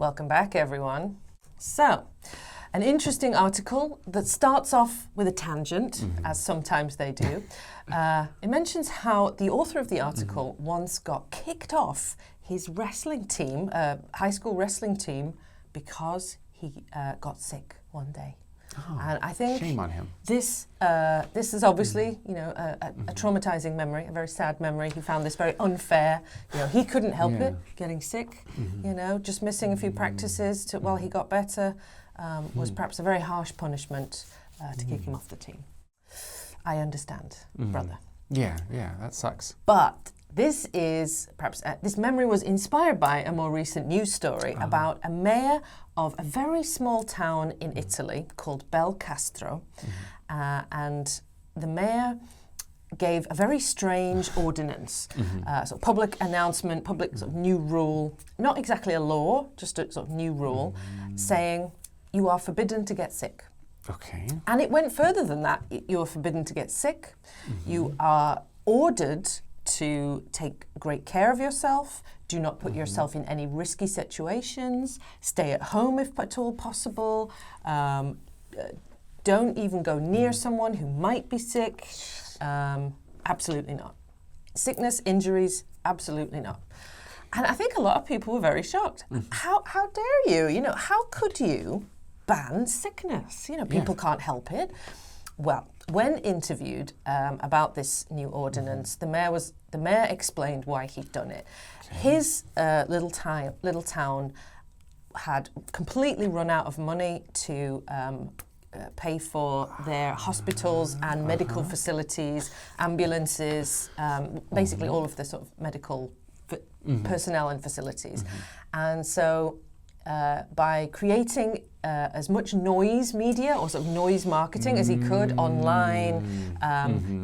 Welcome back, everyone. So, an interesting article that starts off with a tangent, as sometimes they do. It mentions how the author of the article once got kicked off his wrestling team, high school wrestling team, because he got sick one day. Oh, and I think shame on him. This is obviously, a traumatizing memory, a very sad memory. He found this very unfair. He couldn't help it, getting sick. Just missing a few practices while he got better was perhaps a very harsh punishment to kick him off the team. I understand, brother. Yeah, that sucks. But this is perhaps this memory was inspired by a more recent news story about a mayor of a very small town in Italy called Belcastro, and the mayor gave a very strange ordinance, so public announcement, public sort of new rule, not exactly a law, just a sort of new rule, saying you are forbidden to get sick. Okay. And it went further than that. You are forbidden to get sick. You are ordered to take great care of yourself. Do not put yourself in any risky situations. Stay at home if at all possible. Don't even go near someone who might be sick. Absolutely not. Sickness, injuries, absolutely not. And I think a lot of people were very shocked. How dare you? How could you ban sickness? People can't help it. Well, when interviewed about this new ordinance, the mayor explained why he'd done it. Okay. His little town had completely run out of money to pay for their hospitals and medical facilities, ambulances, basically all of the sort of medical personnel and facilities. And so by creating as much noise media or sort of noise marketing as he could online,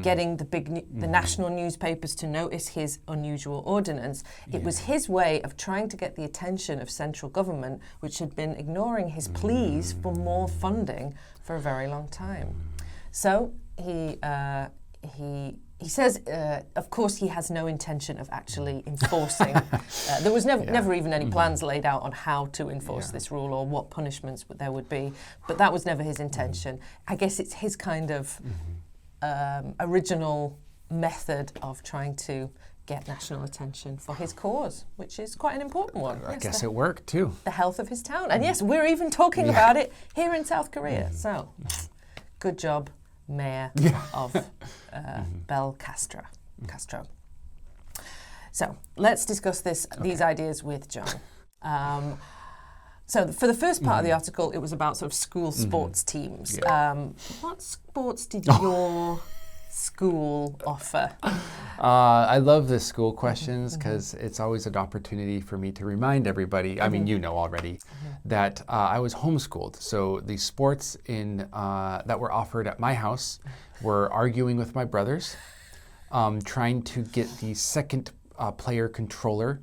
getting the national newspapers to notice his unusual ordinance. It was his way of trying to get the attention of central government, which had been ignoring his pleas for more funding for a very long time. So he says, of course, he has no intention of actually enforcing. There was never even any plans laid out on how to enforce this rule or what punishments there would be, but that was never his intention. I guess it's his kind of original method of trying to get national attention for his cause, which is quite an important one. I guess it worked too. The health of his town. And yes, we're even talking about it here in South Korea. So, good job, Mayor of Belcastro. So let's discuss these ideas with John. So for the first part of the article, it was about sort of school sports teams. What sports did your school offer? I love the school questions because it's always an opportunity for me to remind everybody, I mean, already, that I was homeschooled. So the sports that were offered at my house were arguing with my brothers, trying to get the second player controller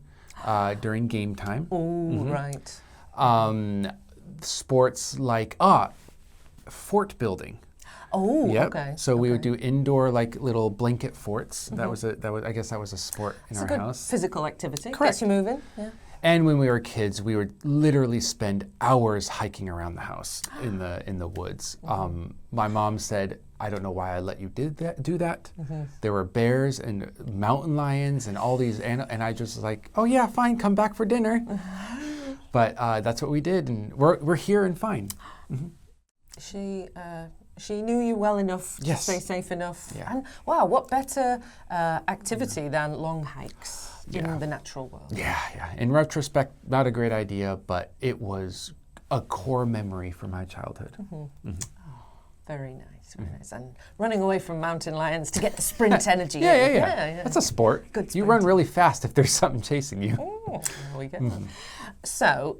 during game time. Oh, right. Sports like fort building. Oh, yep. Okay. So we would do indoor little blanket forts. I guess that was a sport in our house. It's a good physical activity. Correct. Gets you moving. Yeah. And when we were kids, we would literally spend hours hiking around the house in the woods. My mom said, "I don't know why I let you do that." There were bears and mountain lions and all these, and I just was like, "Oh yeah, fine, come back for dinner." But that's what we did, and we're here and fine. She knew you well enough to stay safe enough. Yeah. And wow, what better activity than long hikes in the natural world? Yeah. In retrospect, not a great idea, but it was a core memory from my childhood. Oh, very nice, very nice. And running away from mountain lions to get the sprint energy. Yeah. That's a sport. Good. You run really fast if there's something chasing you. Oh, there we go. So,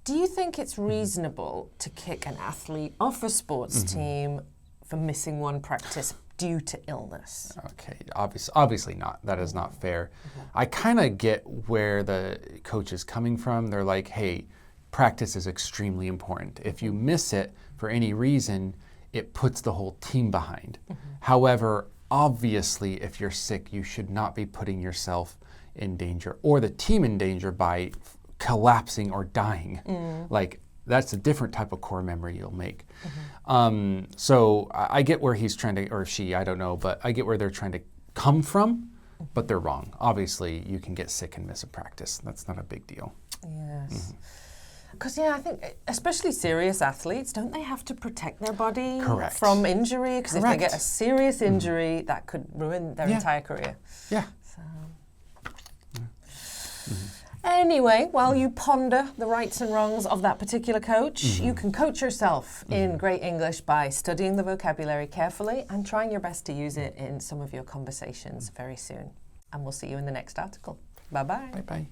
do you think it's reasonable to kick an athlete off a sports team for missing one practice due to illness? Okay, obviously not. That is not fair. I kind of get where the coach is coming from. They're like, hey, practice is extremely important. If you miss it for any reason, it puts the whole team behind. However, obviously, if you're sick, you should not be putting yourself in danger or the team in danger by collapsing or dying. Like, that's a different type of core memory you'll make. So I get where he's trying to, or she, I don't know, but I get where they're trying to come from, but they're wrong. Obviously, you can get sick and miss a practice. That's not a big deal. Yes. Because, yeah, I think especially serious athletes, don't they have to protect their body Correct. from injury? Because if they Correct. get a serious injury, that could ruin their entire career. Yeah. So. Anyway, while you ponder the rights and wrongs of that particular coach, you can coach yourself in great English by studying the vocabulary carefully and trying your best to use it in some of your conversations very soon. And we'll see you in the next article. Bye-bye. Bye-bye.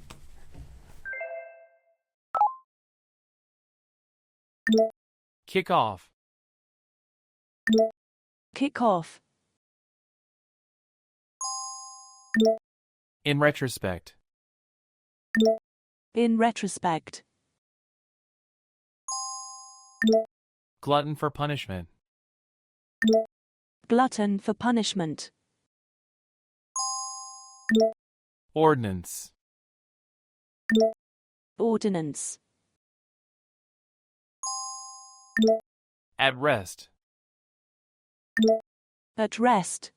Kick off. Kick off. In retrospect. In retrospect. Glutton for punishment. Glutton for punishment. Ordinance. Ordinance. At rest. At rest.